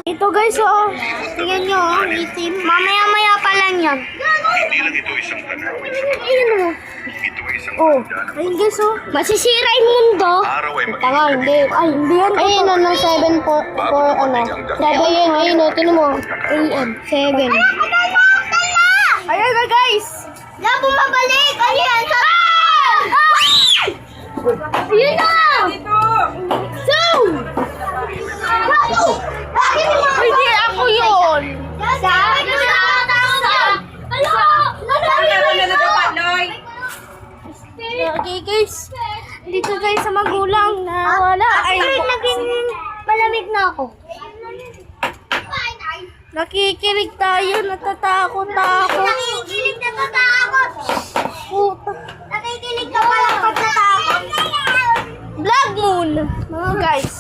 Ito guys, oh. Tingnan nyo, oh. Itim. Mamaya-maya pa lang yan. Hindi lang ito isang tanawin sa mga Ayun, oh. ito ay isang Oh. tanda ng Ayun guys, oh. Masisira yung mundo. araw ay maging Tanga, hindi. Ay, hindi yan. Ayun, ano, 7 for ano. 7 yan, ayun, oh. Tinan mo. AM, 7. Ayun na guys. Na, bumabalik. Ayan, sa... Ayun na! Zoom! Hindi ako yun! Okay guys, dito guys sa magulang na wala. Ay, naging malamig na ako. Nakikinig tayo, natatakot ako. Nakikinig, natatakot. Puta. Nakikinig ka pala pag natakot. Vlog moon, mga guys.